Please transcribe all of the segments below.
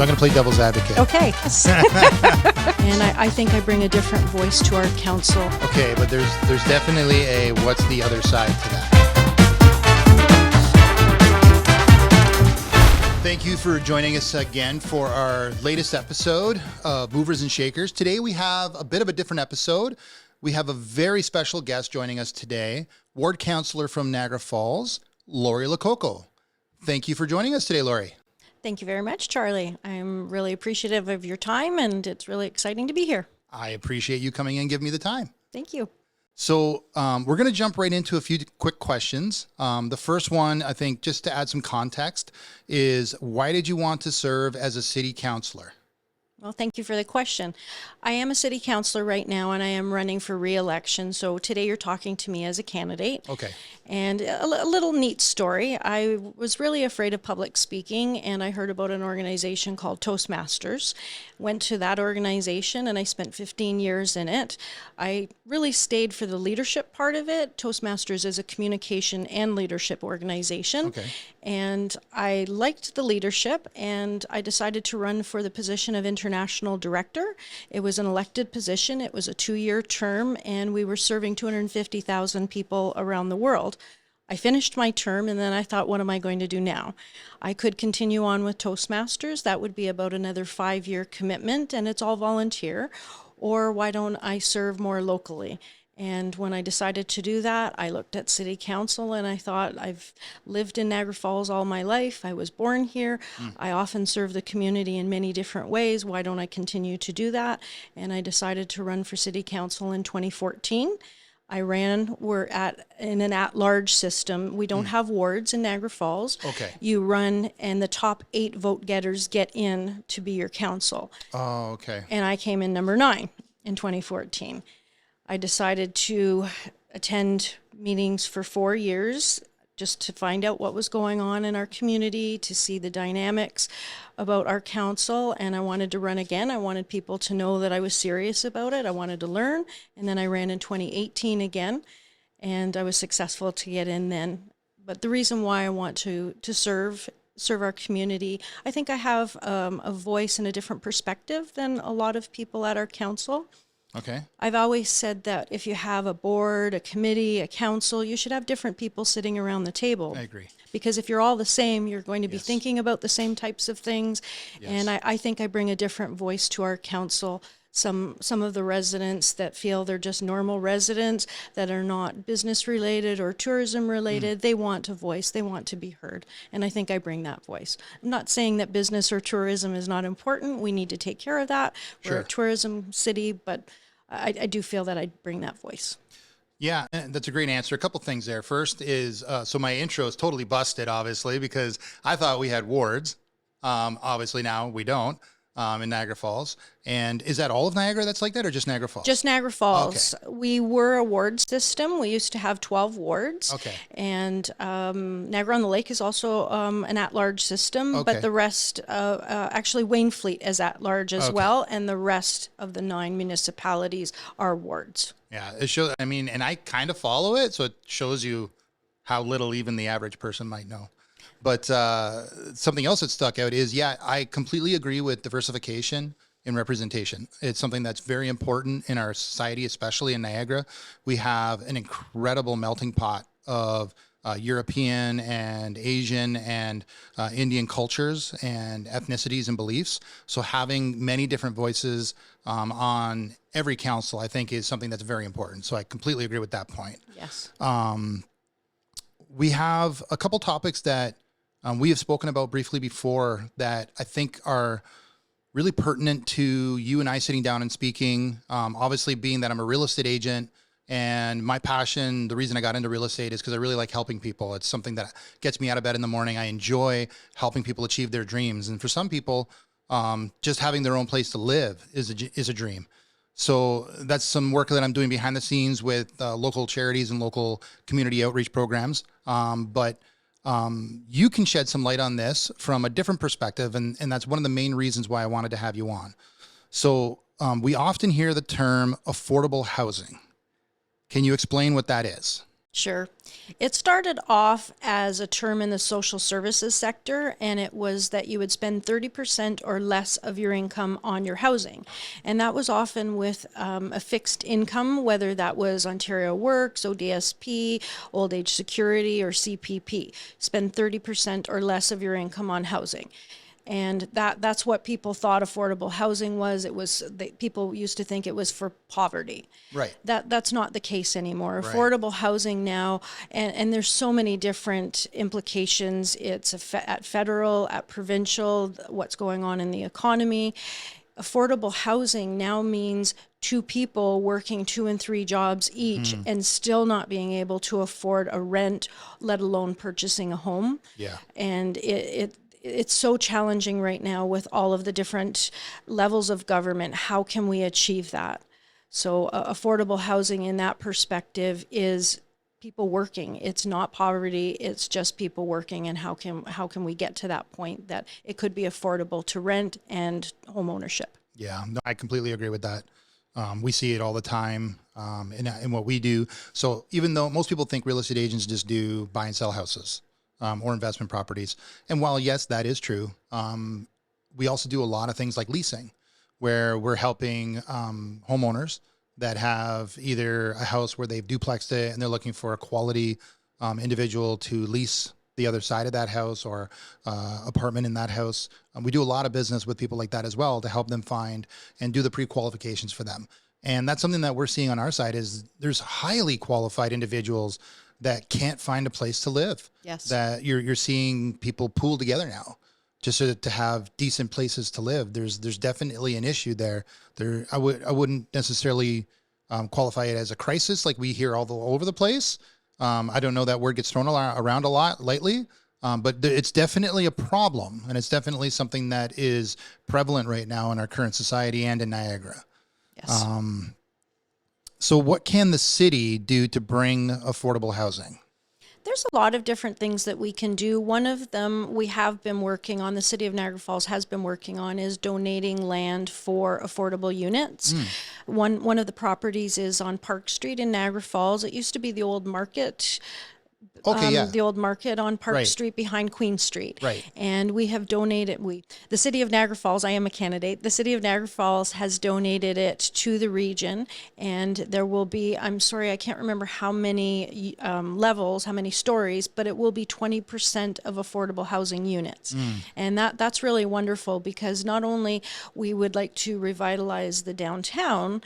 I'm going to play devil's advocate. Okay. And I think I bring a different voice to our council. Okay, but there's definitely a what's the other side to that. Thank you for joining us again for our latest episode of Movers and Shakers. Today we have a bit of a different episode. We have a very special guest joining us today, Ward Councillor from Niagara Falls, Lori Lococo. Thank you for joining us today, Lori. Thank you very much, Charlie. I'm really appreciative of your time, and it's really exciting to be here. I appreciate you coming in and giving me the time. Thank you. So we're going to jump right into a few quick questions. The first one, I think, just to add some context, is why did you want to serve as a city councillor? Well, thank you for the question. I am a city councillor right now, and I am running for re-election. So today you're talking to me as a candidate. Okay. And a little neat story. I was really afraid of public speaking, and I heard about an organization called Toastmasters. Went to that organization, and I spent 15 years in it. I really stayed for the leadership part of it. Toastmasters is a communication and leadership organization. Okay. And I liked the leadership, and I decided to run for the position of international director. It was an elected position. It was a 2-year term, and we were serving 250,000 people around the world. I finished my term, and then I thought, what am I going to do now? I could continue on with Toastmasters. That would be about another 5-year commitment, and it's all volunteer. Or why don't I serve more locally? And when I decided to do that, I looked at city council, and I thought, I've lived in Niagara Falls all my life. I was born here. I often serve the community in many different ways. Why don't I continue to do that? And I decided to run for city council in 2014. We're in an at-large system. We don't have wards in Niagara Falls. Okay. You run, and the top 8 vote getters get in to be your council. Oh, okay. And I came in number 9 in 2014. I decided to attend meetings for 4 years just to find out what was going on in our community, to see the dynamics about our council, and I wanted to run again. I wanted people to know that I was serious about it. I wanted to learn, and then I ran in 2018 again, and I was successful to get in then. But the reason why I want to serve our community, I think I have a voice and a different perspective than a lot of people at our council. Okay. I've always said that if you have a board, a committee, a council, you should have different people sitting around the table. I agree. Because if you're all the same, you're going to be Yes. thinking about the same types of things. Yes. And I think I bring a different voice to our council. Some of the residents that feel they're just normal residents that are not business related or tourism related, they want a voice, they want to be heard. And I think I bring that voice. I'm not saying that business or tourism is not important. We need to take care of that. We're a tourism city, but I do feel that I bring that voice. Yeah, that's a great answer. A couple things there. First is, so my intro is totally busted, obviously, because I thought we had wards. Obviously now we don't. In Niagara Falls. And is that all of Niagara that's like that, or just Niagara Falls? Just Niagara Falls. Okay. We were a ward system. We used to have 12 wards. Okay. And Niagara-on-the-Lake is also an at-large system, Okay. but the rest, actually Waynfleet is at-large as well, and the rest of the 9 municipalities are wards. Yeah, it shows, I mean, and I kind of follow it, so it shows you how little even the average person might know. But something else that stuck out is, yeah, I completely agree with diversification in representation. It's something that's very important in our society, especially in Niagara. We have an incredible melting pot of European and Asian and Indian cultures and ethnicities and beliefs. So having many different voices on every council, I think, is something that's very important. So I completely agree with that point. Yes. We have a couple topics that we have spoken about briefly before that I think are really pertinent to you and I sitting down and speaking. Obviously, being that I'm a real estate agent, and my passion, the reason I got into real estate is because I really like helping people. It's something that gets me out of bed in the morning. I enjoy helping people achieve their dreams. And for some people, just having their own place to live is a dream. So that's some work that I'm doing behind the scenes with local charities and local community outreach programs. But you can shed some light on this from a different perspective, and that's one of the main reasons why I wanted to have you on. So we often hear the term affordable housing. Can you explain what that is? Sure. It started off as a term in the social services sector, and it was that you would spend 30% or less of your income on your housing. And that was often with a fixed income, whether that was Ontario Works, ODSP, Old Age Security, or CPP. Spend 30% or less of your income on housing. And that's what people thought affordable housing was. People used to think it was for poverty. Right. That's not the case anymore. Right. Affordable housing now, and there's so many different implications. It's at federal, at provincial, what's going on in the economy. Affordable housing now means two people working 2 and 3 jobs each and still not being able to afford a rent, let alone purchasing a home. Yeah. And it's so challenging right now with all of the different levels of government. How can we achieve that? So affordable housing in that perspective is people working. It's not poverty, it's just people working. And how can we get to that point that it could be affordable to rent and home ownership? Yeah, no, I completely agree with that. We see it all the time in what we do. So even though most people think real estate agents just do buy and sell houses, or investment properties. And while, yes, that is true, we also do a lot of things like leasing, where we're helping homeowners that have either a house where they've duplexed it and they're looking for a quality individual to lease the other side of that house or apartment in that house. We do a lot of business with people like that as well to help them find and do the pre-qualifications for them. And that's something that we're seeing on our side is there's highly qualified individuals that can't find a place to live. Yes. That you're seeing people pool together now just to have decent places to live. There's definitely an issue there. I wouldn't necessarily qualify it as a crisis like we hear all over the place. I don't know, that word gets thrown around a lot lately, but it's definitely a problem, and it's definitely something that is prevalent right now in our current society and in Niagara. Yes. So what can the city do to bring affordable housing? There's a lot of different things that we can do. One of them we have been working on, the City of Niagara Falls has been working on, is donating land for affordable units. One of the properties is on Park Street in Niagara Falls. It used to be the old market. Okay, The old market on Park Right. Street behind Queen Street. Right. And we have donated, the City of Niagara Falls, I am a candidate, the City of Niagara Falls has donated it to the region, and there will be, I'm sorry, I can't remember how many levels, how many stories, but it will be 20% of affordable housing units. And that's really wonderful, because not only we would like to revitalize the downtown,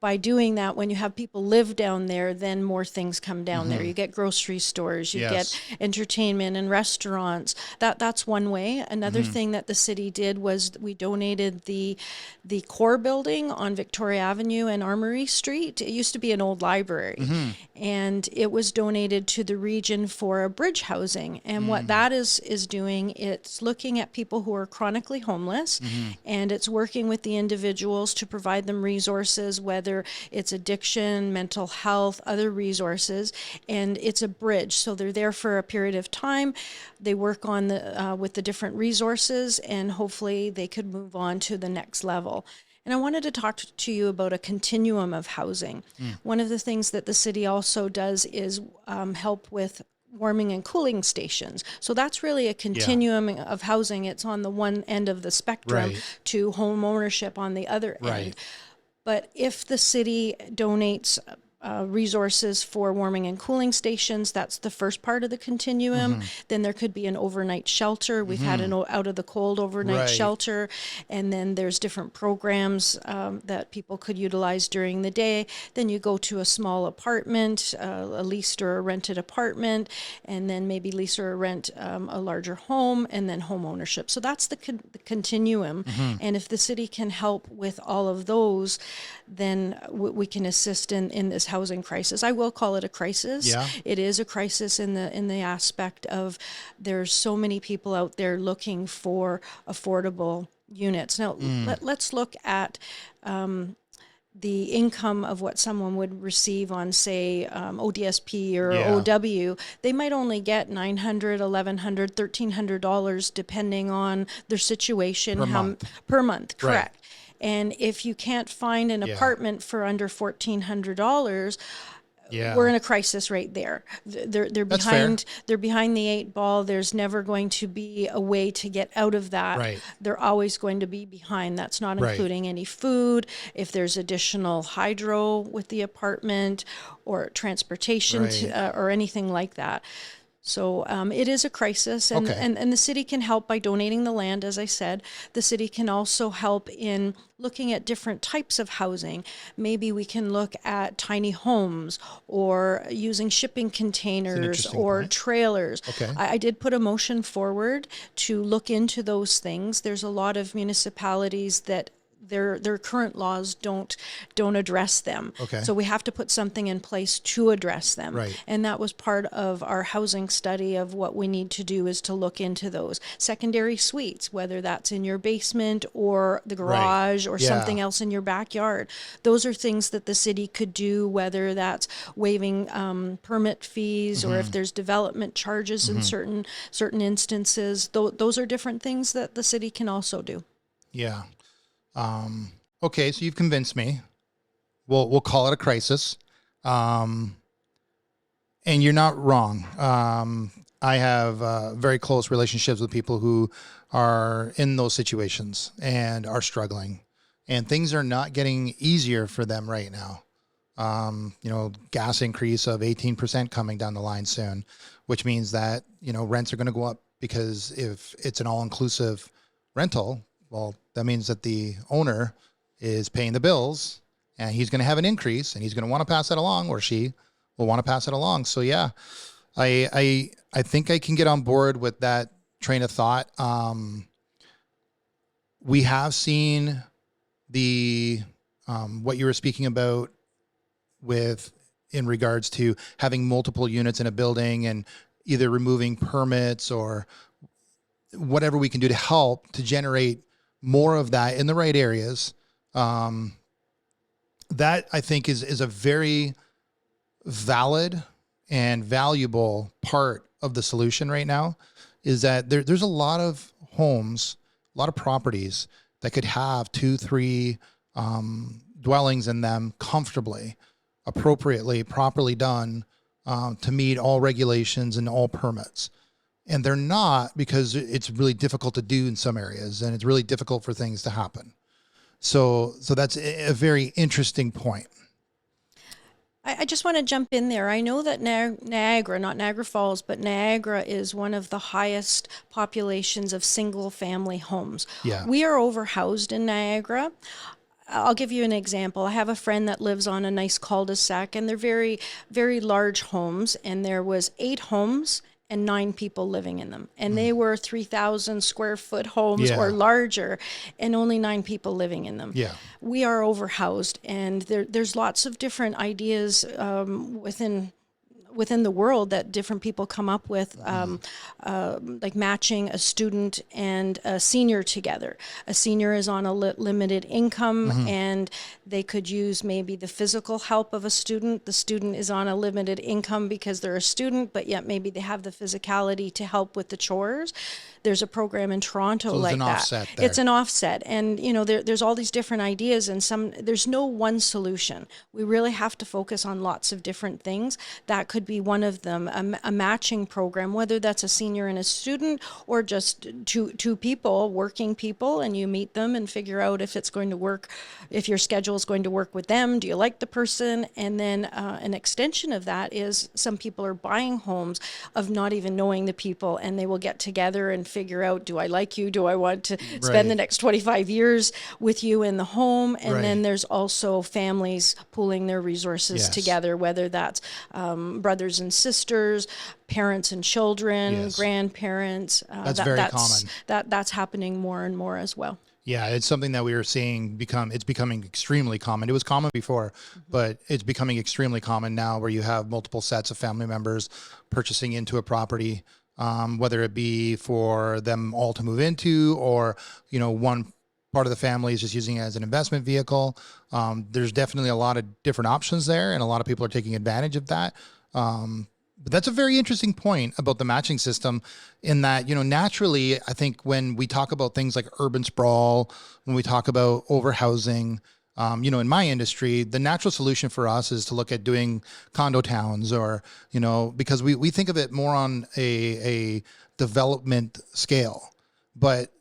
by doing that, when you have people live down there, then more things come down there. You get grocery stores, you Yes. get entertainment and restaurants. That's one way. Another thing that the city did was we donated the core building on Victoria Avenue and Armory Street. It used to be an old library, and it was donated to the region for a bridge housing. And what that is doing, it's looking at people who are chronically homeless, and it's working with the individuals to provide them resources, whether it's addiction, mental health, other resources, and it's a bridge. So they're there for a period of time. They work on with the different resources, and hopefully they could move on to the next level. And I wanted to talk to you about a continuum of housing. One of the things that the city also does is help with warming and cooling stations. So that's really a continuum of housing. It's on the one end of the spectrum Right. to home ownership on the other Right. end. But if the city donates resources for warming and cooling stations, that's the first part of the continuum. Then there could be an overnight shelter. We've had an out of the cold overnight Right. shelter. And then there's different programs that people could utilize during the day. Then you go to a small apartment, a leased or a rented apartment, and then maybe lease or rent a larger home, and then home ownership. So that's the continuum. And if the city can help with all of those, then we can assist in this housing crisis. I will call it a crisis. Yeah. It is a crisis in the aspect of there's so many people out there looking for affordable units. Now, let's look at the income of what someone would receive on, say, ODSP or Yeah. OW. They might only get $900, $1,100, $1,300, depending on their situation. Per month, correct. And if you can't find an apartment for under $1,400, Yeah. we're in a crisis right there. They're That's fair. behind. They're behind the eight ball. There's never going to be a way to get out of that. Right. They're always going to be behind. That's not Right. including any food. If there's additional hydro with the apartment or transportation Right. or anything like that. So it is a crisis, and, Okay. and the city can help by donating the land, as I said. The city can also help in looking at different types of housing. Maybe we can look at tiny homes or using shipping containers interesting or point. trailers. Okay. I did put a motion forward to look into those things. There's a lot of municipalities that their current laws don't address them. Okay. So we have to put something in place to address them. Right. And that was part of our housing study of what we need to do is to look into those secondary suites, whether that's in your basement or the garage or Yeah. something else in your backyard. Those are things that the city could do, whether that's waiving permit fees or if there's development charges in certain instances. Those are different things that the city can also do. Yeah. Okay, so you've convinced me. We'll call it a crisis. And you're not wrong. I have very close relationships with people who are in those situations and are struggling, and things are not getting easier for them right now. Gas increase of 18% coming down the line soon, which means that, rents are going to go up, because if it's an all-inclusive rental, well, that means that the owner is paying the bills, and he's going to have an increase, and he's going to want to pass that along, or she will want to pass it along. So yeah, I think I can get on board with that train of thought. We have seen the what you were speaking about in regards to having multiple units in a building and either removing permits or whatever we can do to help to generate more of that in the right areas. That I think is a very valid and valuable part of the solution right now, is that there's a lot of homes, a lot of properties that could have 2-3 dwellings in them comfortably, appropriately, properly done, to meet all regulations and all permits. And they're not, because it's really difficult to do in some areas, and it's really difficult for things to happen. So that's a very interesting point. I just want to jump in there. I know that Niagara, not Niagara Falls, but Niagara is one of the highest populations of single family homes. Yeah. We are overhoused in Niagara. I'll give you an example. I have a friend that lives on a nice cul-de-sac, and they're very, very large homes, and there was 8 homes and 9 people living in them. And they were 3,000 square foot homes Yeah. or larger, and only 9 people living in them. Yeah. We are overhoused, and there's lots of different ideas within the world that different people come up with, like matching a student and a senior together. A senior is on a limited income, and they could use maybe the physical help of a student. The student is on a limited income because they're a student, but yet maybe they have the physicality to help with the chores. There's a program in Toronto So there's like an that. offset there. It's an offset, and there's all these different ideas, and there's no one solution. We really have to focus on lots of different things. That could be one of them, a matching program, whether that's a senior and a student, or just two people, working people, and you meet them and figure out if it's going to work, if your schedule is going to work with them. Do you like the person? And then an extension of that is some people are buying homes of not even knowing the people, and they will get together and figure out, do I like you? Do I want to spend the next 25 years with you in the home? And then there's also families pooling their resources together, whether that's brothers and sisters, parents and children, grandparents. That's very common. That's happening more and more as well. Yeah, it's something that we are seeing it's becoming extremely common. It was common before, but it's becoming extremely common now, where you have multiple sets of family members purchasing into a property, whether it be for them all to move into, or, one part of the family is just using it as an investment vehicle. There's definitely a lot of different options there, and a lot of people are taking advantage of that. But that's a very interesting point about the matching system, in that, naturally, I think when we talk about things like urban sprawl, when we talk about overhousing, In my industry, the natural solution for us is to look at doing condo towns or, because we think of it more on a development scale. But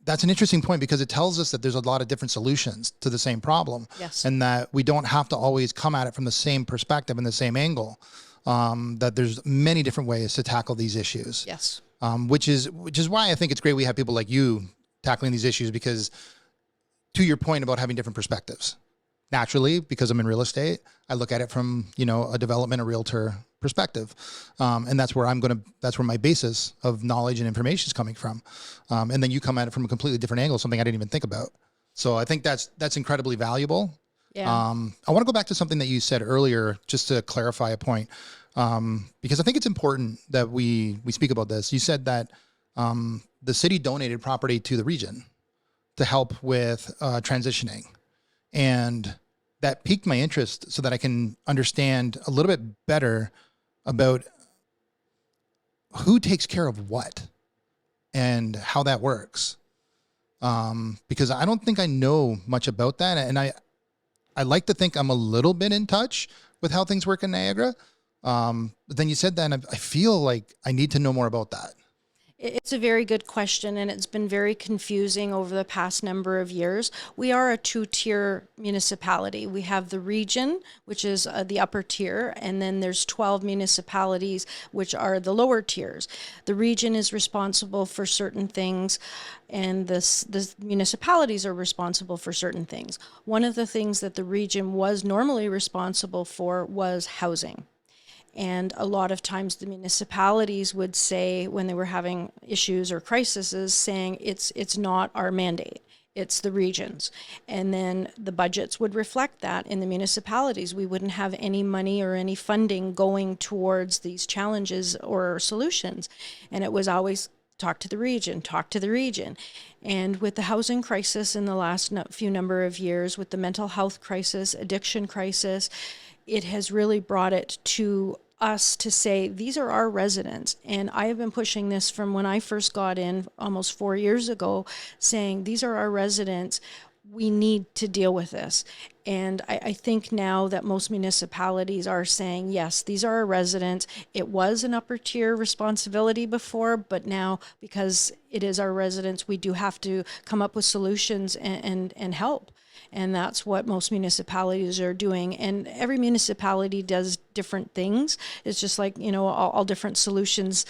that's an interesting point because it tells us that there's a lot of different solutions to the same problem. Yes. And that we don't have to always come at it from the same perspective and the same angle. That there's many different ways to tackle these issues. Yes. Which is why I think it's great we have people like you tackling these issues, because to your point about having different perspectives, naturally, because I'm in real estate, I look at it from, a development, a realtor perspective. And that's where that's where my basis of knowledge and information is coming from. And then you come at it from a completely different angle, something I didn't even think about. So I think that's incredibly valuable. Yeah. I want to go back to something that you said earlier, just to clarify a point. Because I think it's important that we speak about this. You said that, the city donated property to the region to help with, transitioning, and that piqued my interest so that I can understand a little bit better about who takes care of what and how that works. Because I don't think I know much about that. And I like to think I'm a little bit in touch with how things work in Niagara. But then you said that, and I feel like I need to know more about that. It's a very good question, and it's been very confusing over the past number of years. We are a two-tier municipality. We have the region, which is the upper tier, and then there's 12 municipalities, which are the lower tiers. The region is responsible for certain things, and the municipalities are responsible for certain things. One of the things that the region was normally responsible for was housing. And a lot of times the municipalities would say, when they were having issues or crises, saying it's not our mandate, it's the regions. And then the budgets would reflect that in the municipalities. We wouldn't have any money or any funding going towards these challenges or solutions. And it was always talk to the region, talk to the region. And with the housing crisis in the last few number of years, with the mental health crisis, addiction crisis, it has really brought it to us to say, these are our residents. And I have been pushing this from when I first got in almost 4 years ago, saying, these are our residents. We need to deal with this. And I think now that most municipalities are saying, yes, these are our residents. It was an upper tier responsibility before, but now because it is our residents, we do have to come up with solutions and help. And that's what most municipalities are doing. And every municipality does different things. It's just like, all different solutions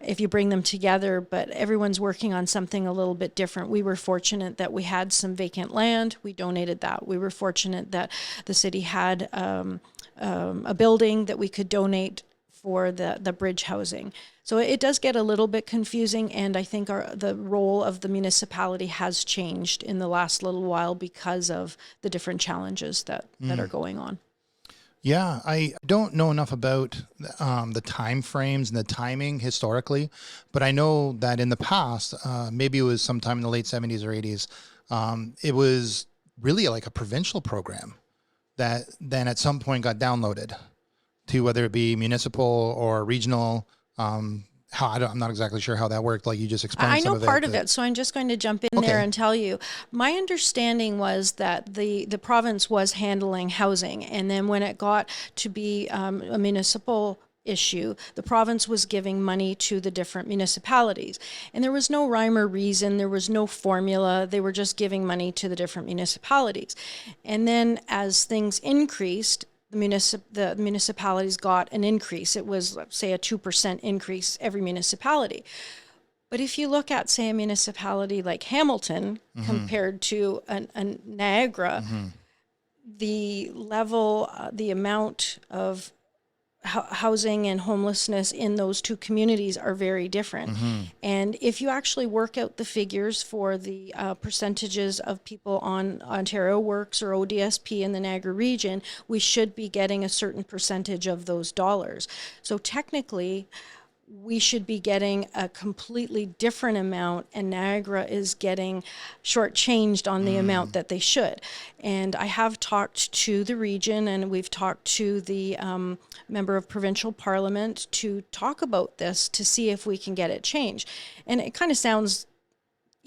if you bring them together, but everyone's working on something a little bit different. We were fortunate that we had some vacant land. We donated that. We were fortunate that the city had a building that we could donate for the bridge housing. So it does get a little bit confusing, and I think the role of the municipality has changed in the last little while because of the different challenges that are going on. Yeah, I don't know enough about the time frames and the timing historically, but I know that in the past, maybe it was sometime in the late 70s or 80s, it was really like a provincial program that then at some point got downloaded to whether it be municipal or regional. I'm not exactly sure how that worked. Like you just explained. I know part of it, so I'm just going to jump in there and tell you. My understanding was that the province was handling housing, and then when it got to be a municipal issue, the province was giving money to the different municipalities. And there was no rhyme or reason, there was no formula, they were just giving money to the different municipalities. And then as things increased, the municipalities got an increase. It was, let's say, a 2% increase every municipality. But if you look at, say, a municipality like Hamilton compared to a Niagara, the level, the amount of housing and homelessness in those two communities are very different. And if you actually work out the figures for the percentages of people on Ontario Works or ODSP in the Niagara region, we should be getting a certain percentage of those dollars. So technically, we should be getting a completely different amount, and Niagara is getting shortchanged on the amount that they should. And I have talked to the region, and we've talked to the member of provincial parliament to talk about this to see if we can get it changed. And it kind of sounds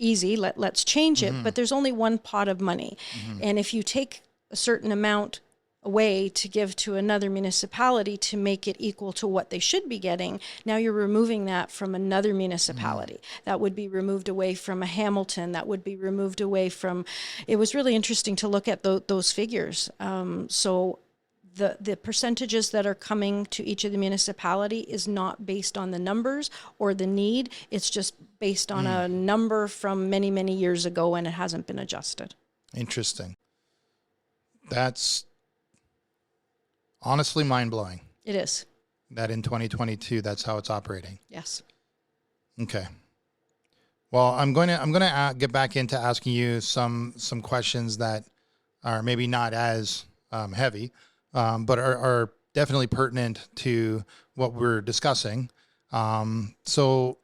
easy, let's change it, but there's only one pot of money. And if you take a certain amount away to give to another municipality to make it equal to what they should be getting, now you're removing that from another municipality. That would be removed away from a Hamilton, that would be removed away from, it was really interesting to look at those figures. So the percentages that are coming to each of the municipality is not based on the numbers or the need, it's just based on a number from many, many years ago, and it hasn't been adjusted. Interesting. That's honestly mind-blowing. It is. That in 2022, that's how it's operating. Yes. Okay. Well, I'm going to get back into asking you some questions that are maybe not as heavy, but are definitely pertinent to what we're discussing. So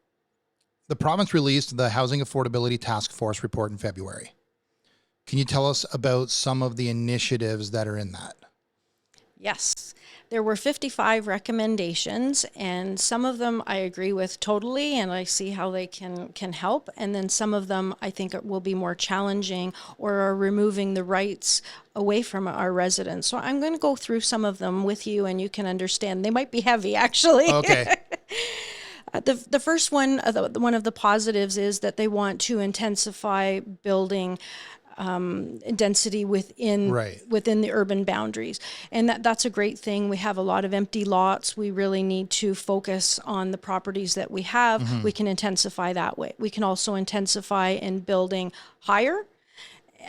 the province released the Housing Affordability Task Force report in February. Can you tell us about some of the initiatives that are in that? Yes, there were 55 recommendations, and some of them I agree with totally, and I see how they can help. And then some of them I think will be more challenging or are removing the rights away from our residents. So I'm going to go through some of them with you, and you can understand. They might be heavy, actually. Okay. The first one, one of the positives is that they want to intensify building density within the urban boundaries. And that's a great thing. We have a lot of empty lots. We really need to focus on the properties that we have. We can intensify that way. We can also intensify in building higher,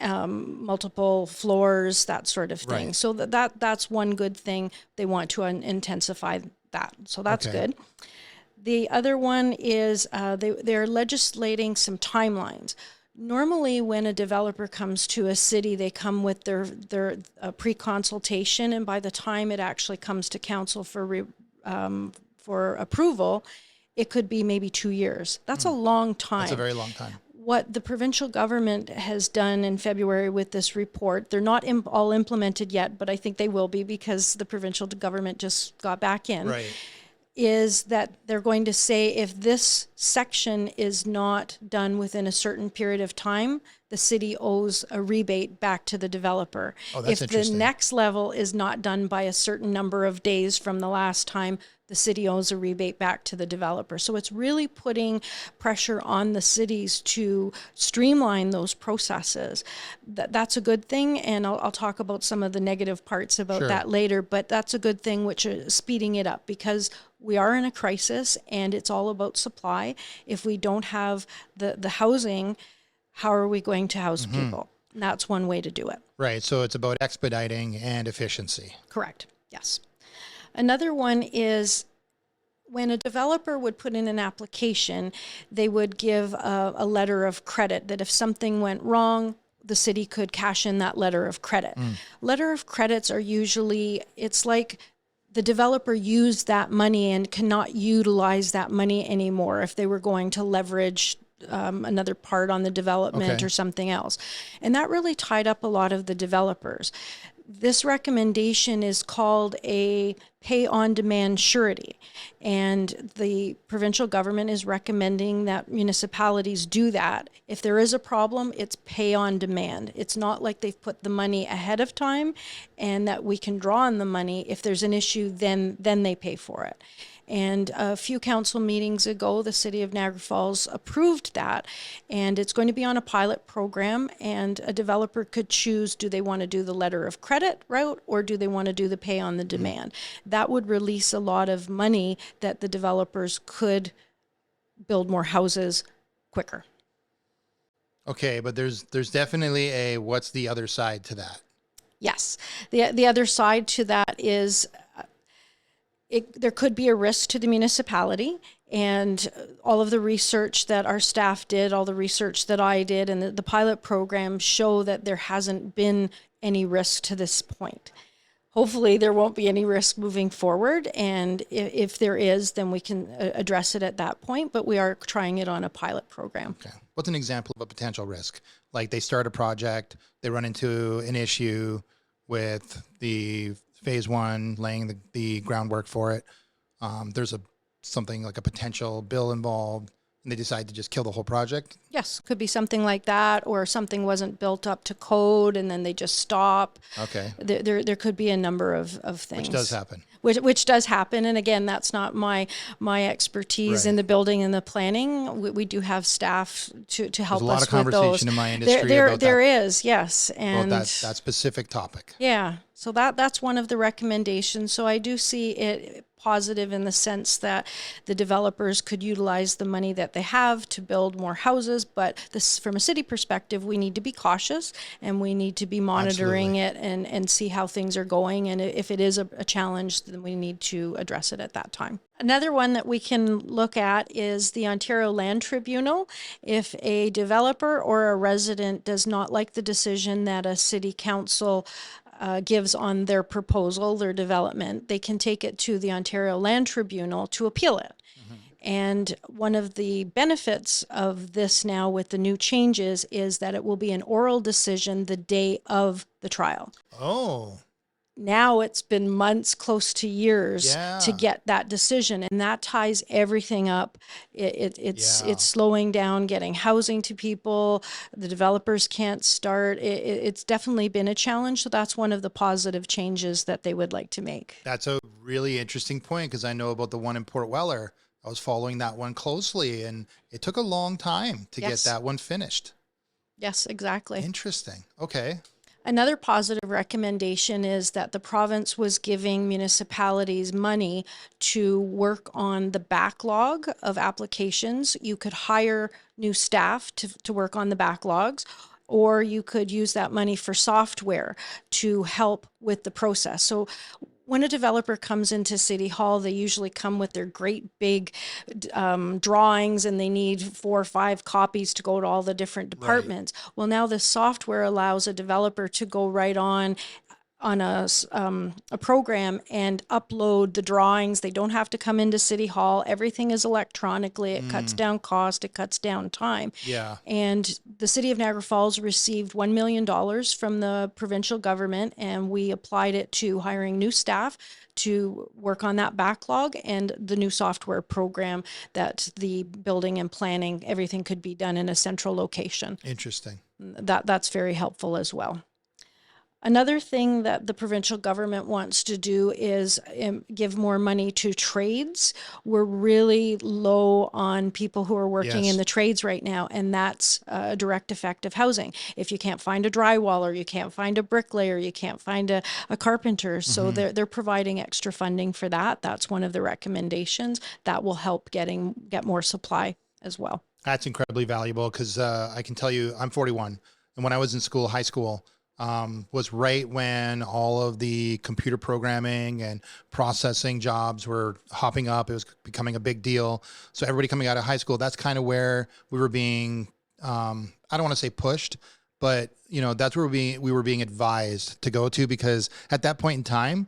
multiple floors, that sort of thing. Right. So that's one good thing. They want to intensify that. So that's good. The other one is they're legislating some timelines. Normally, when a developer comes to a city, they come with their pre-consultation, and by the time it actually comes to council for approval, it could be maybe 2 years. That's a long time. That's a very long time. What the provincial government has done in February with this report, they're not all implemented yet, but I think they will be because the provincial government just got back in. Right. Is that they're going to say if this section is not done within a certain period of time, the city owes a rebate back to the developer. Oh, that's interesting. If the next level is not done by a certain number of days from the last time, the city owes a rebate back to the developer. So it's really putting pressure on the cities to streamline those processes. That's a good thing, and I'll talk about some of the negative parts about that later, but that's a good thing, which is speeding it up, because we are in a crisis and it's all about supply. If we don't have the housing, how are we going to house people? And that's one way to do it. Right. So it's about expediting and efficiency. Correct. Yes. Another one is when a developer would put in an application, they would give a letter of credit that if something went wrong, the city could cash in that letter of credit. Letter of credits are usually, it's like the developer used that money and cannot utilize that money anymore if they were going to leverage another part on the development or something else. And that really tied up a lot of the developers. This recommendation is called a pay-on-demand surety, and the provincial government is recommending that municipalities do that. If there is a problem, it's pay-on-demand. It's not like they've put the money ahead of time and that we can draw on the money. If there's an issue, then they pay for it. And a few council meetings ago, the city of Niagara Falls approved that, and it's going to be on a pilot program, and a developer could choose, do they want to do the letter of credit route or do they want to do the pay on the demand? That would release a lot of money that the developers could build more houses quicker. Okay, but there's definitely a what's the other side to that? Yes. The other side to that is there could be a risk to the municipality, and all of the research that our staff did, all the research that I did, and the pilot program show that there hasn't been any risk to this point. Hopefully there won't be any risk moving forward, and if there is, then we can address it at that point, but we are trying it on a pilot program. Okay. What's an example of a potential risk? Like they start a project, they run into an issue with the phase one, laying the groundwork for it. There's something like a potential bill involved, and they decide to just kill the whole project. Yes, could be something like that, or something wasn't built up to code and then they just stop. Okay. There could be a number of things. Which does happen. Which does happen. And again, that's not my expertise in Right. the building and the planning. We do have staff to help There's a lot us of with those. conversation in my industry about There that, is, yes. And about that specific topic. yeah, so that's one of the recommendations. So I do see it positive in the sense that the developers could utilize the money that they have to build more houses, but this, from a city perspective, we need to be cautious and we need to be monitoring it and see how things are going. And if it is a challenge, then we need to address it at that time. Another one that we can look at is the Ontario Land Tribunal. If a developer or a resident does not like the decision that a city council gives on their proposal, their development, they can take it to the Ontario Land Tribunal to appeal it. And one of the benefits of this now with the new changes is that it will be an oral decision the day of the trial. Oh, Now it's been months, close to years, Yeah. to get that decision, and that ties everything up. It's Yeah. slowing down getting housing to people. The developers can't start. It's definitely been a challenge. So that's one of the positive changes that they would like to make. that's a really interesting point, because I know about the one in Port Weller. I was following that one closely, and it took a long time to Yes. get that one finished. Yes, exactly. Interesting. Okay. Another positive recommendation is that the province was giving municipalities money to work on the backlog of applications. You could hire new staff to work on the backlogs, or you could use that money for software to help with the process. So when a developer comes into City Hall, they usually come with their great big drawings, and they need 4 or 5 copies to go to all the different departments. Well, now this software allows a developer to go right on a program and upload the drawings. They don't have to come into City Hall. Everything is electronically. It cuts down cost. It cuts down time. Yeah. And the city of Niagara Falls received $1 million from the provincial government, and we applied it to hiring new staff to work on that backlog and the new software program that the building and planning, everything could be done in a central location. Interesting. That's very helpful as well. Another thing that the provincial government wants to do is give more money to trades. We're really low on people who are working Yes. in the trades right now, and that's a direct effect of housing. If you can't find a drywall, you can't find a bricklayer, you can't find a carpenter, so they're providing extra funding for that. That's one of the recommendations that will help get more supply as well. That's incredibly valuable, because I can tell you, I'm 41, and when I was in school, high school, was right when all of the computer programming and processing jobs were hopping up. It was becoming a big deal. So everybody coming out of high school, that's kind of where we were being, I don't want to say pushed, but that's where we were being advised to go to, because at that point in time,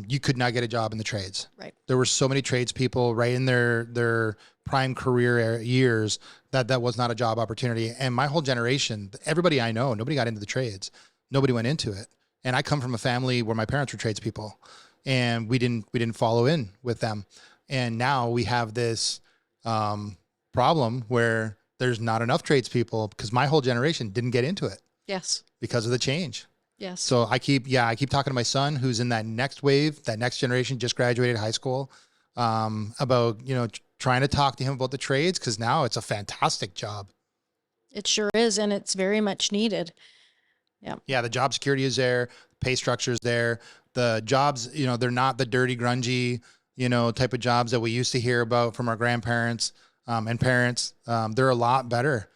you could not get a job in the trades. Right. There were so many tradespeople right in their prime career years that was not a job opportunity. And my whole generation, everybody I know, nobody got into the trades. Nobody went into it. And I come from a family where my parents were tradespeople, and we didn't follow in with them. And now we have this problem where there's not enough tradespeople, because my whole generation didn't get into it Yes. because of the change. Yes. So I keep talking to my son, who's in that next wave, that next generation, just graduated high school, about, trying to talk to him about the trades, because now it's a fantastic job. It sure is, and it's very much needed. Yeah, the job security is there, pay structure is there. The jobs, they're not the dirty, grungy, type of jobs that we used to hear about from our grandparents and parents. They're a lot better.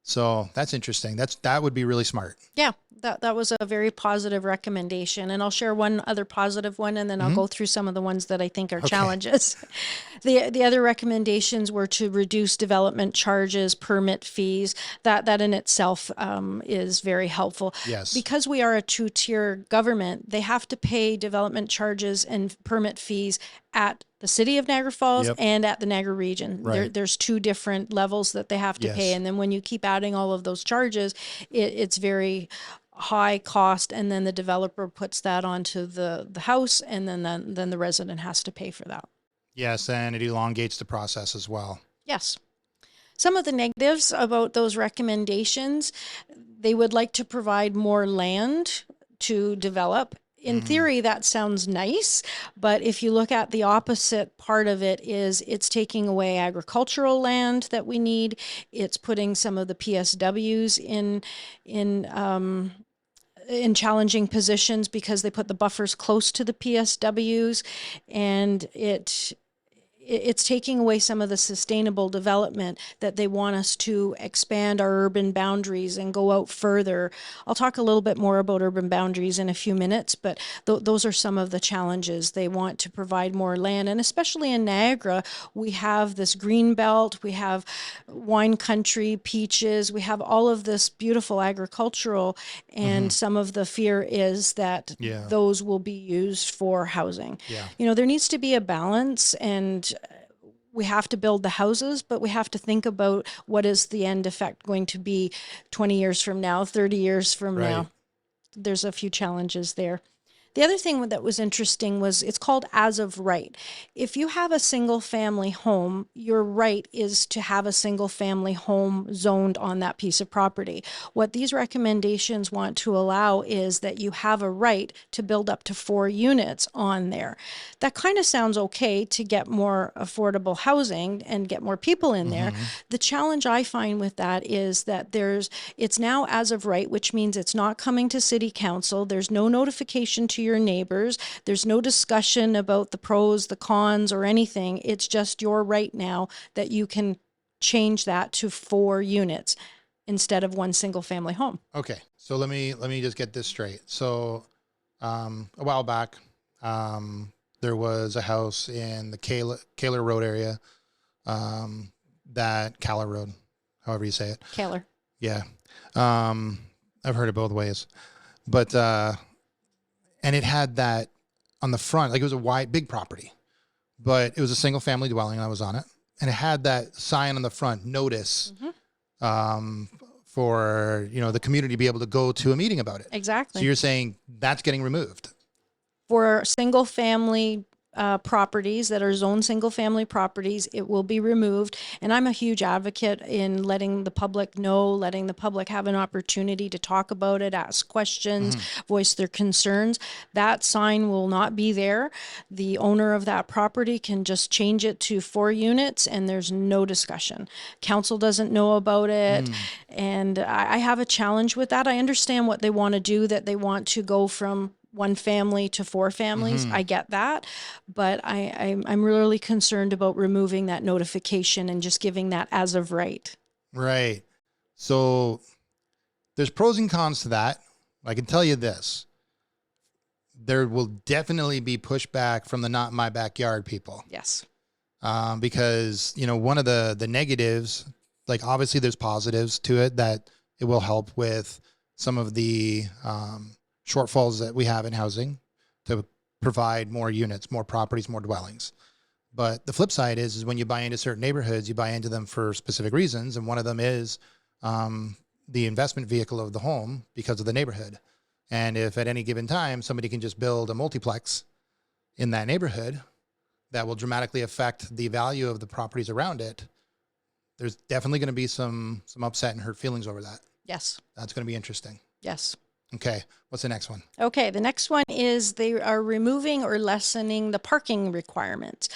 So that's interesting. That would be really smart. Yeah, that was a very positive recommendation. And I'll share one other positive one, and then I'll go through some of the ones that I think are challenges. The other recommendations were to reduce development charges, permit fees. That in itself is very helpful. Yes. Because we are a 2-tier government, they have to pay development charges and permit fees at the city of Niagara Falls Yep. and at the Niagara region. Right. There's 2 different levels that they have to Yes. pay. And then when you keep adding all of those charges, it's very high cost. And then the developer puts that onto the house, and then the resident has to pay for that. Yes, and it elongates the process as well. Yes. Some of the negatives about those recommendations, they would like to provide more land to develop. In theory, that sounds nice, but if you look at the opposite part of it, is it's taking away agricultural land that we need. It's putting some of the PSWs in challenging positions because they put the buffers close to the PSWs, and it's taking away some of the sustainable development that they want us to expand our urban boundaries and go out further. I'll talk a little bit more about urban boundaries in a few minutes, but those are some of the challenges. They want to provide more land, and especially in Niagara, we have this green belt, we have wine country, peaches, we have all of this beautiful agricultural, and some of the fear is that those will be used for housing. There needs to be a balance, and we have to build the houses, but we have to think about what is the end effect going to be 20 years from now, 30 years from now. There's a few challenges there. The other thing that was interesting was it's called as of right. If you have a single family home, your right is to have a single family home zoned on that piece of property. What these recommendations want to allow is that you have a right to build up to 4 units on there. That kind of sounds okay to get more affordable housing and get more people in there. The challenge I find with that is that it's now as of right, which means it's not coming to city council. There's no notification to your neighbors. There's no discussion about the pros, the cons, or anything. It's just your right now that you can change that to 4 units instead of one single family home. Okay, so let me just get this straight. So a while back, there was a house in the Kaler Road area, that Kaler Road, however you say it. Kaler. Yeah. I've heard it both ways, but and it had that on the front, like it was a wide, big property, but it was a single family dwelling, and I was on it, and it had that sign on the front, notice, for the community to be able to go to a meeting about it. Exactly. So you're saying that's getting removed for single family properties that are zoned single family properties, it will be removed. And I'm a huge advocate in letting the public know, letting the public have an opportunity to talk about it, ask questions, voice their concerns. That sign will not be there. The owner of that property can just change it to 4 units, and there's no discussion. Council doesn't know about it. And I have a challenge with that. I understand what they want to do, that they want to go from 1 family to 4 families. I get that, but I'm really concerned about removing that notification and just giving that as of right. Right. So there's pros and cons to that. I can tell you this. There will definitely be pushback from the not in my backyard people. Yes. Because, one of the negatives, like obviously there's positives to it, that it will help with some of the shortfalls that we have in housing to provide more units, more properties, more dwellings. But the flip side is when you buy into certain neighborhoods, you buy into them for specific reasons. And one of them is the investment vehicle of the home because of the neighborhood. And if at any given time, somebody can just build a multiplex in that neighborhood that will dramatically affect the value of the properties around it, there's definitely going to be some upset and hurt feelings over that. Yes. That's going to be interesting. Yes. Okay. What's the next one? Okay. The next one is they are removing or lessening the parking requirements.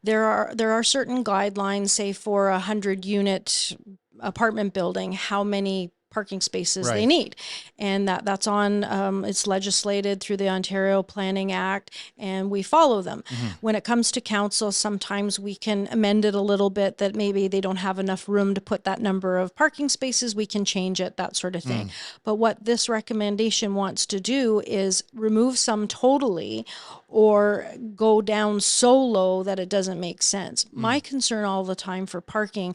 There are certain guidelines, say for a 100-unit apartment building, how many parking spaces they need. And that's on, it's legislated through the Ontario Planning Act, and we follow them. When it comes to council, sometimes we can amend it a little bit, that maybe they don't have enough room to put that number of parking spaces. We can change it, that sort of thing. But what this recommendation wants to do is remove some totally, or go down so low that it doesn't make sense. My concern all the time for parking,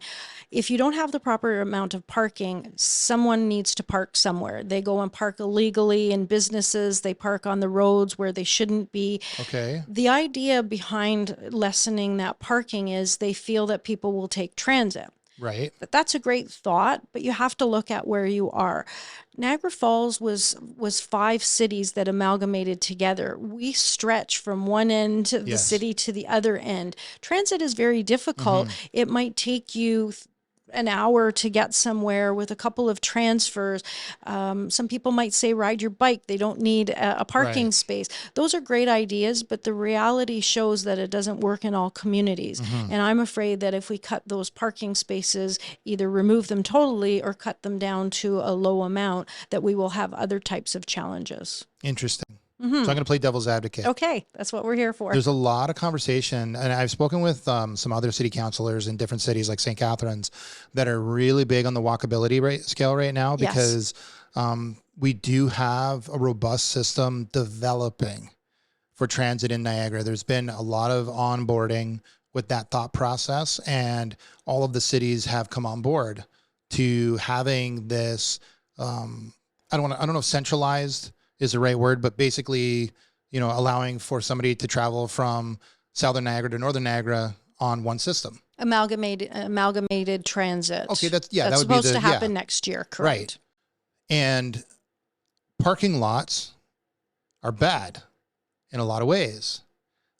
if you don't have the proper amount of parking, someone needs to park somewhere. They go and park illegally in businesses. They park on the roads where they shouldn't be. Okay. The idea behind lessening that parking is they feel that people will take transit. Right. That's a great thought, but you have to look at where you are. Niagara Falls was 5 cities that amalgamated together. We stretch from one end of the city to the other end. Transit is very difficult. It might take you an hour to get somewhere with a couple of transfers. Some people might say ride your bike. They don't need a parking Right. space. Those are great ideas, but the reality shows that it doesn't work in all communities. And I'm afraid that if we cut those parking spaces, either remove them totally or cut them down to a low amount, that we will have other types of challenges. Interesting. So I'm going to play devil's advocate. Okay, that's what we're here for. There's a lot of conversation, and I've spoken with some other city councilors in different cities like St. Catharines that are really big on the walkability scale right now, because we do have a robust system developing for transit in Niagara. There's been a lot of onboarding with that thought process, and all of the cities have come on board to having this, I don't know if centralized is the right word, but basically, allowing for somebody to travel from Southern Niagara to Northern Niagara on one system. Amalgamated transit. Okay, that's that would supposed to happen next year, correct? Right. And parking lots are bad in a lot of ways.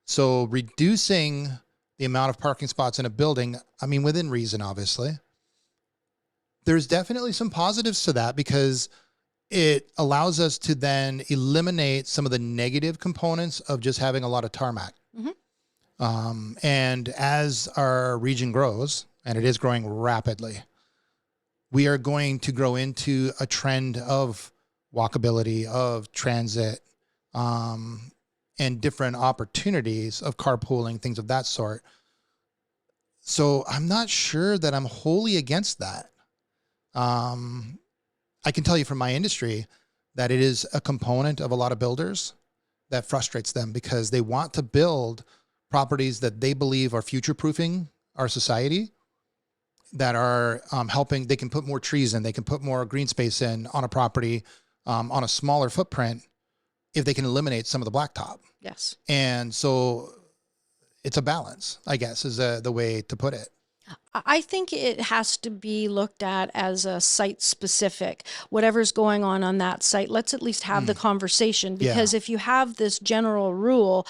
So reducing the amount of parking spots in a building, I mean, within reason, obviously, there's definitely some positives to that, because it allows us to then eliminate some of the negative components of just having a lot of tarmac. And as our region grows, and it is growing rapidly, we are going to grow into a trend of walkability, of transit, and different opportunities of carpooling, things of that sort. So I'm not sure that I'm wholly against that. I can tell you from my industry that it is a component of a lot of builders that frustrates them, because they want to build properties that they believe are future-proofing our society, that are helping. They can put more trees in, they can put more green space in on a property, on a smaller footprint, if they can eliminate some of the blacktop. Yes. And so it's a balance, I guess, is the way to put it. I think it has to be looked at as a site specific. Whatever's going on that site, let's at least have the conversation, because if you have this general rule,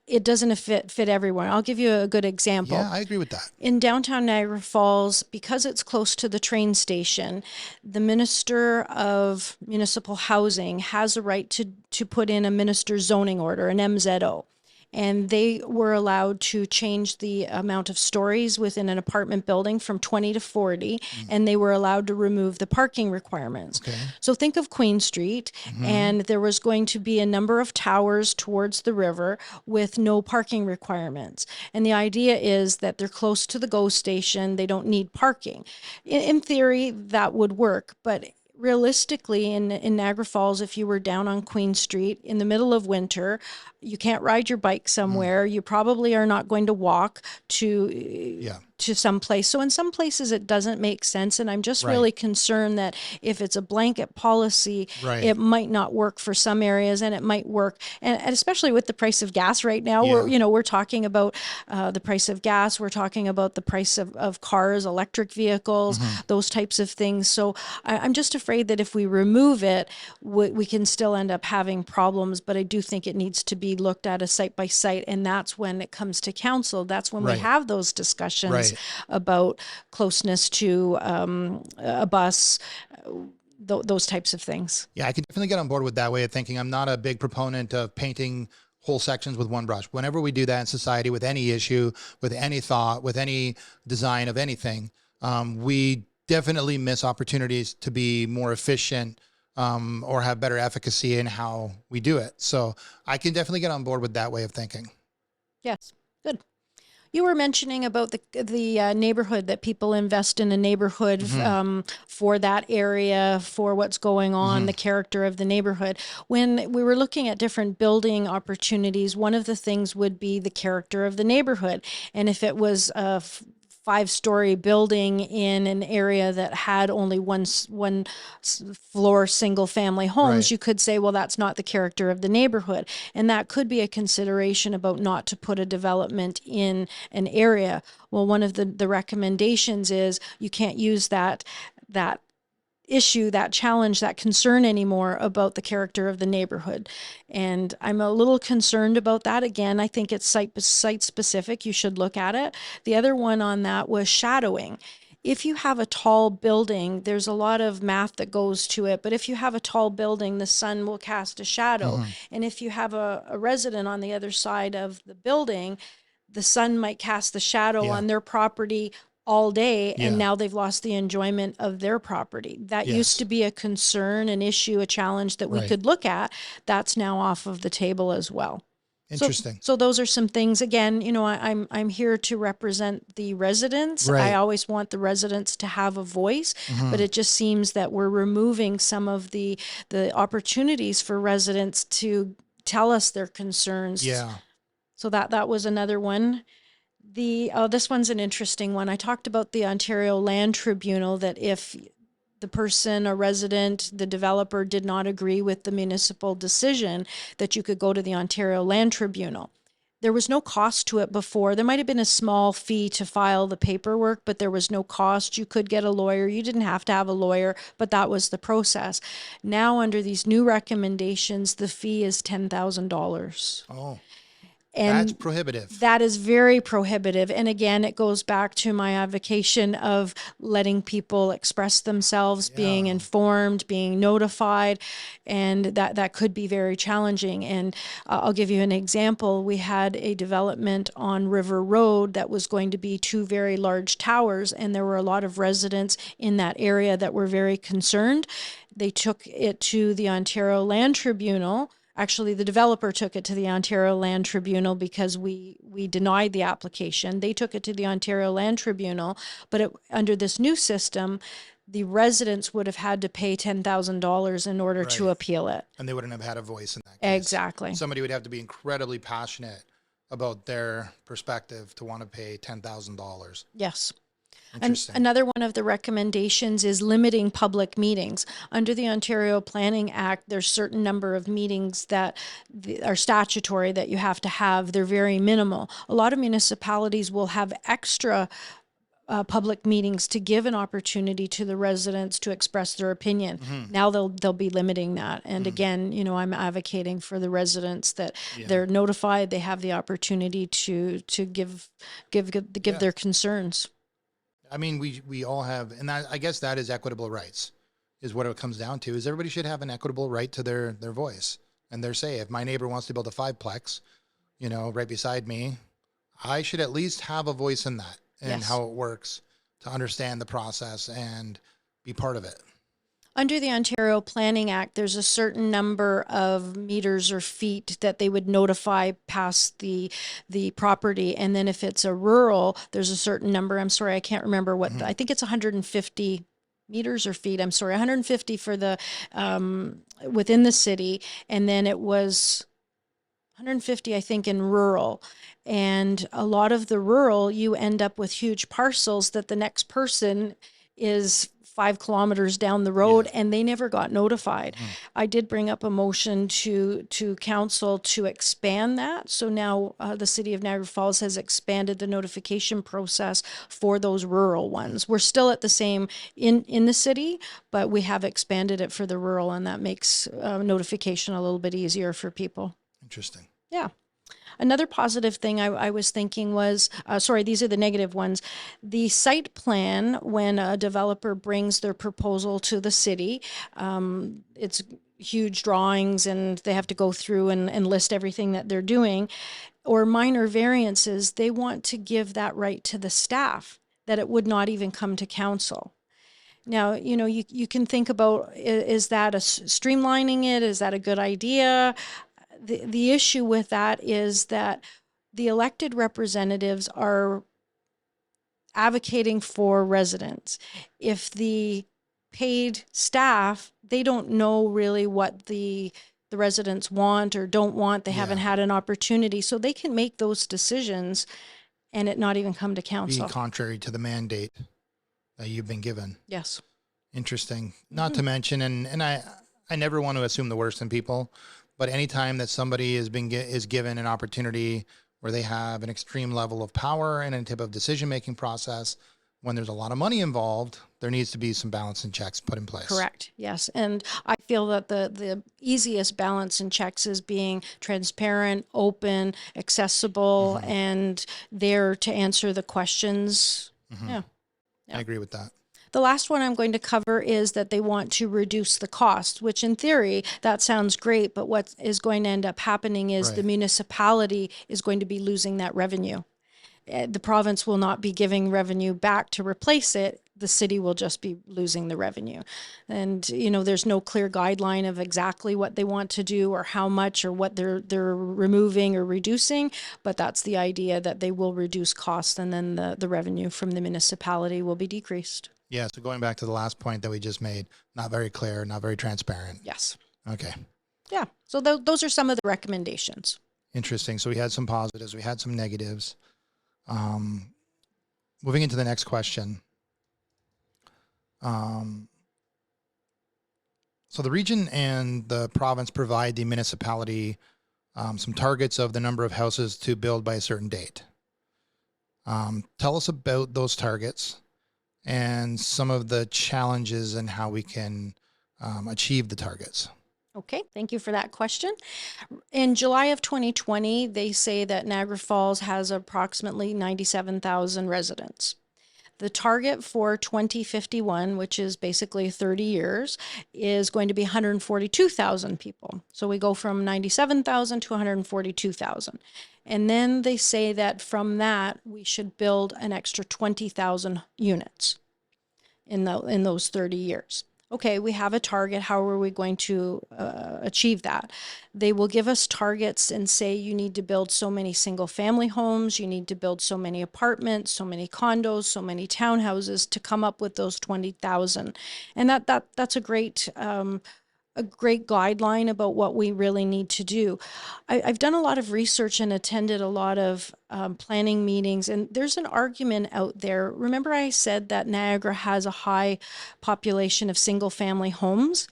it doesn't fit everyone. I'll give you a good example. Yeah, I agree with that. In downtown Niagara Falls, because it's close to the train station, the Minister of Municipal Housing has a right to put in a minister's zoning order, an MZO. And they were allowed to change the amount of stories within an apartment building from 20 to 40, and they were allowed to remove the parking requirements. Okay. So think of Queen Street, and there was going to be a number of towers towards the river with no parking requirements. And the idea is that they're close to the GO station, they don't need parking. In theory, that would work, but realistically, in Niagara Falls, if you were down on Queen Street in the middle of winter, you can't ride your bike somewhere. You probably are not going to walk to some place. So in some places it doesn't make sense. And I'm just really concerned that if it's a blanket policy, it might not work for some areas, and it might work. And especially with the price of gas right now, we're talking about the price of gas. We're talking about the price of cars, electric vehicles, those types of things. So I'm just afraid that if we remove it, we can still end up having problems. But I do think it needs to be looked at a site by site, and that's when it comes to council. That's when we have those discussions about closeness to a bus, those types of things. Yeah, I can definitely get on board with that way of thinking. I'm not a big proponent of painting whole sections with one brush. Whenever we do that in society, with any issue, with any thought, with any design of anything, we definitely miss opportunities to be more efficient, or have better efficacy in how we do it. So I can definitely get on board with that way of thinking. Yes, good. You were mentioning about the neighborhood, that people invest in a neighborhood for that area, for what's going on, the character of the neighborhood. When we were looking at different building opportunities, one of the things would be the character of the neighborhood. And if it was a 5-story building in an area that had only one floor single family homes, you could say, well, that's not the character of the neighborhood. And that could be a consideration about not to put a development in an area. Well, one of the recommendations is you can't use that issue, that challenge, that concern anymore about the character of the neighborhood. And I'm a little concerned about that. Again, I think it's site specific. You should look at it. The other one on that was shadowing. if you have a tall building, there's a lot of math that goes to it, but if you have a tall building, the sun will cast a shadow. And if you have a resident on the other side of the building, the sun might cast the shadow on their property all day, and now they've lost the enjoyment of their property. That used to be a concern, an issue, a challenge that we could look at. That's now off of the table as well. Interesting. So those are some things. Again, you know, I'm here to represent the residents. I always want the residents to have a voice, but it just seems that we're removing some of the opportunities for residents to tell us their concerns. Yeah. So that was another one. This one's an interesting one. I talked about the Ontario Land Tribunal, that if the person, a resident, the developer did not agree with the municipal decision, that you could go to the Ontario Land Tribunal. There was no cost to it before. There might have been a small fee to file the paperwork, but there was no cost. You could get a lawyer. You didn't have to have a lawyer, but that was the process. Now, under these new recommendations, the fee is $10,000. Oh. And that's prohibitive. That is very prohibitive. And again, it goes back to my advocation of letting people express themselves, being informed, being notified, and that could be very challenging. And I'll give you an example. We had a development on River Road that was going to be 2 very large towers, and there were a lot of residents in that area that were very concerned. They took it to the Ontario Land Tribunal. Actually, the developer took it to the Ontario Land Tribunal because we denied the application. They took it to the Ontario Land Tribunal, but under this new system, the residents would have had to pay $10,000 in order to appeal it. And they wouldn't have had a voice in that case. Exactly. Somebody would have to be incredibly passionate about their perspective to want to pay $10,000. Yes. Interesting. Another one of the recommendations is limiting public meetings. Under the Ontario Planning Act, there's a certain number of meetings that are statutory that you have to have. They're very minimal. A lot of municipalities will have extra public meetings to give an opportunity to the residents to express their opinion. Now they'll be limiting that. And again, you know, I'm advocating for the residents that they're notified, they have the opportunity to give their concerns. I mean, we all have, and I guess that is equitable rights, is what it comes down to, is everybody should have an equitable right to their voice and their say. If my neighbor wants to build a 5-plex, you know, right beside me, I should at least have a voice in that and how it works, to understand the process and be part of it. Under the Ontario Planning Act, there's a certain number of meters or feet that they would notify past the property. And then if it's a rural, there's a certain number. I'm sorry, I can't remember what, I think it's 150 meters or feet. I'm sorry, 150 for the, within the city. And then it was 150, I think, in rural. And a lot of the rural, you end up with huge parcels that the next person is 5 kilometers down the road, and they never got notified. I did bring up a motion to council to expand that. So now the city of Niagara Falls has expanded the notification process for those rural ones. We're still at the same in the city, but we have expanded it for the rural, and that makes notification a little bit easier for people. Interesting. Yeah. Another positive thing I was thinking was, these are the negative ones. The site plan, when a developer brings their proposal to the city, it's huge drawings and they have to go through and list everything that they're doing, or minor variances, they want to give that right to the staff, that it would not even come to council. Now, you know, you can think about, is that streamlining it? Is that a good idea? The issue with that is that the elected representatives are advocating for residents. If the paid staff, they don't know really what the residents want or don't want, they haven't had an opportunity, so they can make those decisions and it not even come to council. Be contrary to the mandate that you've been given. Yes. Interesting. Not to mention, and I never want to assume the worst in people, but anytime that somebody is given an opportunity where they have an extreme level of power and a type of decision-making process, when there's a lot of money involved, there needs to be some balance and checks put in place. Correct. Yes. And I feel that the easiest balance and checks is being transparent, open, accessible, and there to answer the questions. Yeah. I agree with that. The last one I'm going to cover is that they want to reduce the cost, which in theory, that sounds great, but what is going to end up happening is the Right. municipality is going to be losing that revenue. The province will not be giving revenue back to replace it. The city will just be losing the revenue. And, you know, there's no clear guideline of exactly what they want to do or how much or what they're removing or reducing, but that's the idea, that they will reduce costs and then the revenue from the municipality will be decreased. Yeah. So going back to the last point that we just made, not very clear, not very transparent. Yes. Okay. Yeah. So those are some of the recommendations. Interesting. So we had some positives, we had some negatives. Moving into the next question. So the region and the province provide the municipality some targets of the number of houses to build by a certain date. Tell us about those targets and some of the challenges and how we can achieve the targets. Okay, thank you for that question. In July of 2020, they say that Niagara Falls has approximately 97,000 residents. The target for 2051, which is basically 30 years, is going to be 142,000 people. So we go from 97,000 to 142,000. And then they say that from that, we should build an extra 20,000 units in those 30 years. Okay, we have a target. How are we going to achieve that? They will give us targets and say you need to build so many single family homes, you need to build so many apartments, so many condos, so many townhouses to come up with those 20,000. And that's a great guideline about what we really need to do. I've done a lot of research and attended a lot of planning meetings, and there's an argument out there. Remember I said that Niagara has a high population of single family homes?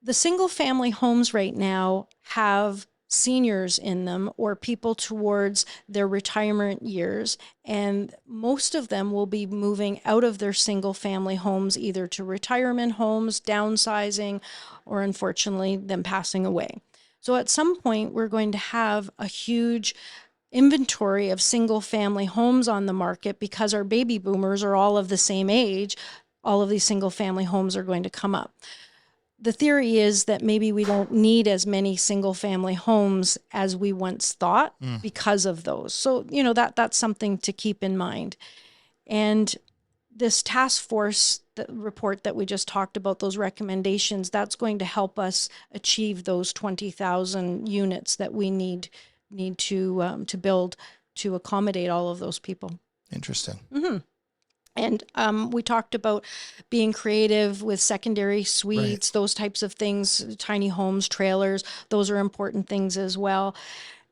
The single family homes right now have seniors in them or people towards their retirement years, and most of them will be moving out of their single family homes either to retirement homes, downsizing, or unfortunately them passing away. So at some point we're going to have a huge inventory of single family homes on the market because our baby boomers are all of the same age. All of these single family homes are going to come up. The theory is that maybe we don't need as many single family homes as we once thought because of those. So, you know, that's something to keep in mind. And this task force report that we just talked about, those recommendations, that's going to help us achieve those 20,000 units that we need to build to accommodate all of those people. Interesting. Mm-hmm. And we talked about being creative with secondary suites, Right. those types of things, tiny homes, trailers, those are important things as well.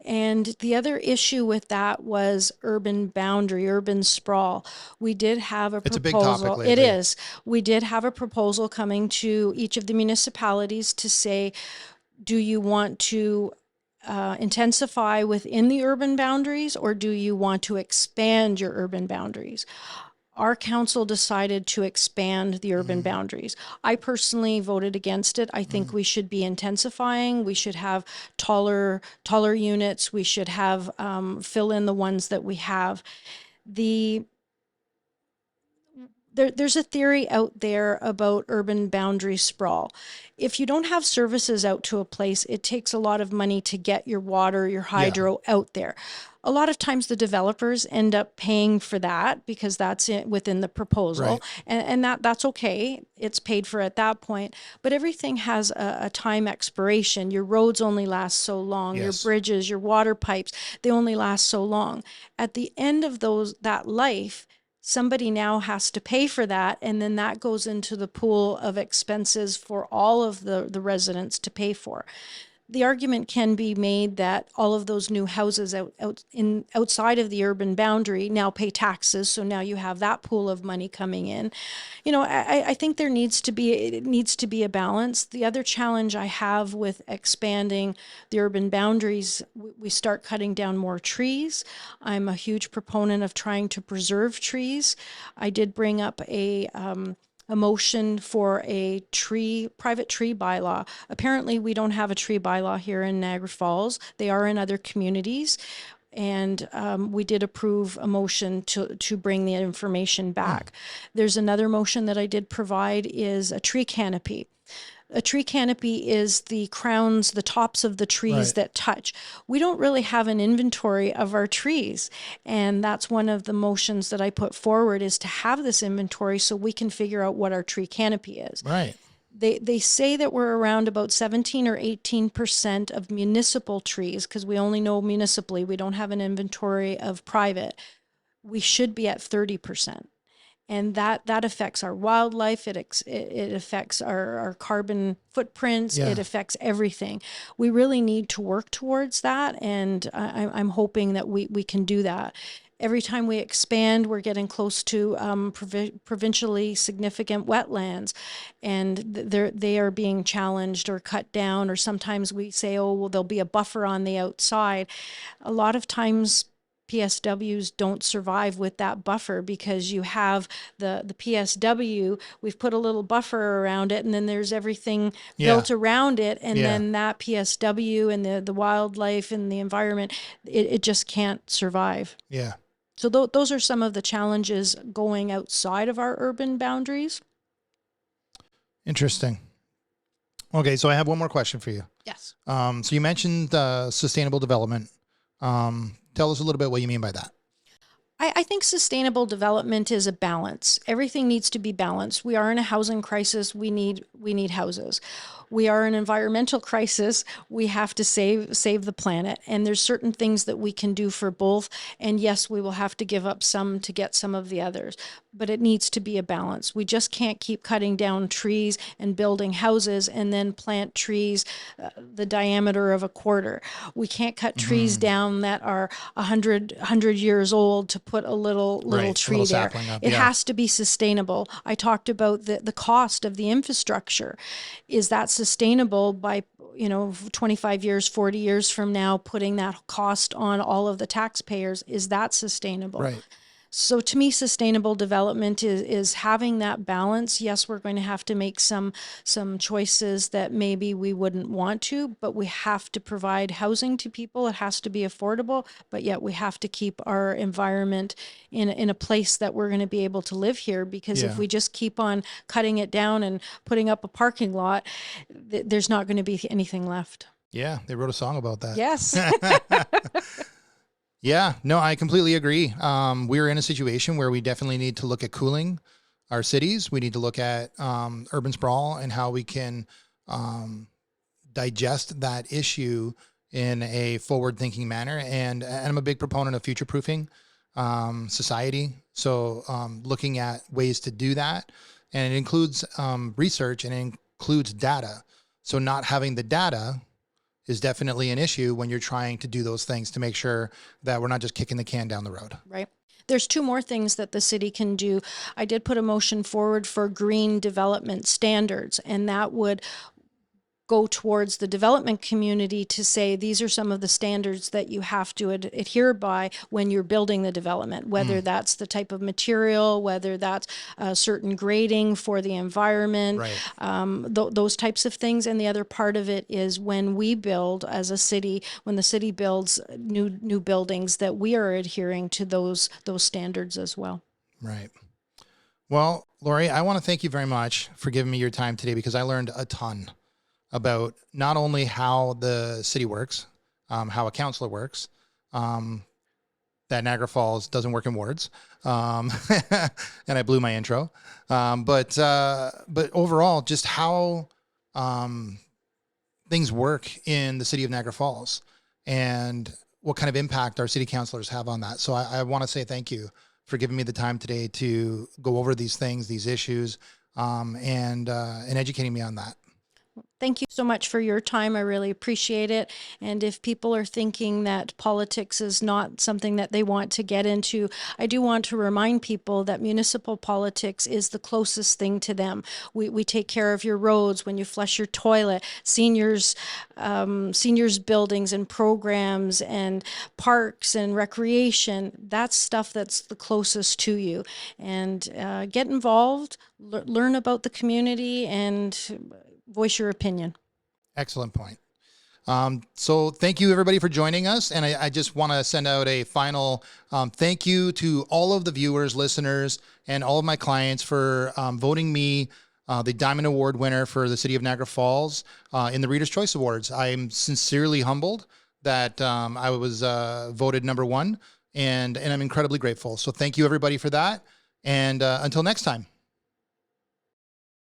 And the other issue with that was urban boundary, urban sprawl. We did have a It's a proposal. big topic lately. It is. We did have a proposal coming to each of the municipalities to say, do you want to intensify within the urban boundaries, or do you want to expand your urban boundaries? Our council decided to expand the urban boundaries. I personally voted against it. I think we should be intensifying. We should have taller units. We should have fill in the ones that we have. There's a theory out there about urban boundary sprawl. If you don't have services out to a place, it takes a lot of money to get your water, your hydro out there. A lot of times the developers end up paying for that because that's within the proposal. Right. And that's okay. It's paid for at that point. But everything has a time expiration. Your roads only last so long. Yes. Your bridges, your water pipes, they only last so long. At the end of that life, somebody now has to pay for that, and then that goes into the pool of expenses for all of the residents to pay for. The argument can be made that all of those new houses outside of the urban boundary now pay taxes, so now you have that pool of money coming in. You know, I think it needs to be a balance. The other challenge I have with expanding the urban boundaries, we start cutting down more trees. I'm a huge proponent of trying to preserve trees. I did bring up a motion for a private tree bylaw. Apparently, we don't have a tree bylaw here in Niagara Falls. They are in other communities. and we did approve a motion to bring the information back. There's another motion that I did provide is a tree canopy. A tree canopy is the crowns, the tops of the trees Right. that touch. We don't really have an inventory of our trees. And that's one of the motions that I put forward, is to have this inventory so we can figure out what our tree canopy is. Right. They say that we're around about 17 or 18% of municipal trees, because we only know municipally. We don't have an inventory of private. We should be at 30%. And that affects our wildlife. It affects our carbon footprints. Yeah. It affects everything. We really need to work towards that, and I'm hoping that we can do that. Every time we expand, we're getting close to provincially significant wetlands, and they are being challenged or cut down. Or sometimes we say, oh, well, there'll be a buffer on the outside. A lot of times PSWs don't survive with that buffer, because you have the PSW, we've put a little buffer around it, and then there's everything built around it, and then that PSW and the wildlife and the environment, it just can't survive. Yeah. So those are some of the challenges going outside of our urban boundaries. Interesting. Okay, so I have one more question for you. Yes. So you mentioned sustainable development. Tell us a little bit what you mean by that. I think sustainable development is a balance. Everything needs to be balanced. We are in a housing crisis. We need houses. We are in an environmental crisis. We have to save the planet. And there's certain things that we can do for both. And yes, we will have to give up some to get some of the others. But it needs to be a balance. We just can't keep cutting down trees and building houses and then plant trees the diameter of a quarter. We can't cut trees down that are 100 years old to put a little tree there. It has to be sustainable. I talked about the cost of the infrastructure. Is that sustainable by 25 years, 40 years from now, putting that cost on all of the taxpayers? Is that sustainable? Right. So to me, sustainable development is having that balance. Yes, we're going to have to make some choices that maybe we wouldn't want to, but we have to provide housing to people. It has to be affordable, but yet we have to keep our environment in a place that we're going to be able to live here, because if we just keep on cutting it down and putting up a parking lot, there's not going to be anything left. Yeah, they wrote a song about that. Yes. Yeah, no, I completely agree. We're in a situation where we definitely need to look at cooling our cities. We need to look at urban sprawl and how we can digest that issue in a forward-thinking manner. And I'm a big proponent of future-proofing society. So looking at ways to do that, and it includes research and it includes data. So not having the data is definitely an issue when you're trying to do those things to make sure that we're not just kicking the can down the road. Right. There's two more things that the city can do. I did put a motion forward for green development standards, and that would go towards the development community to say, these are some of the standards that you have to adhere by when you're building the development, whether that's the type of material, whether that's certain grading for the environment, those types of things. And the other part of it is when we build as a city, when the city builds new buildings, that we are adhering to those standards as well. Right. Well, Lori, I want to thank you very much for giving me your time today, because I learned a ton about not only how the city works, how a councillor works, that Niagara Falls doesn't work in wards, and I blew my intro, but overall, just how things work in the city of Niagara Falls and what kind of impact our city councillors have on that. So I want to say thank you for giving me the time today to go over these things, these issues, and educating me on that. Thank you so much for your time. I really appreciate it. And if people are thinking that politics is not something that they want to get into, I do want to remind people that municipal politics is the closest thing to them. We take care of your roads, when you flush your toilet, seniors buildings and programs and parks and recreation. That's stuff that's the closest to you. And get involved, learn about the community, and voice your opinion. Excellent point. So thank you everybody for joining us. And I just want to send out a final thank you to all of the viewers, listeners, and all of my clients for voting me the Diamond Award winner for the City of Niagara Falls in the Reader's Choice Awards. I am sincerely humbled that I was voted number one, and I'm incredibly grateful. So thank you everybody for that. And until next time.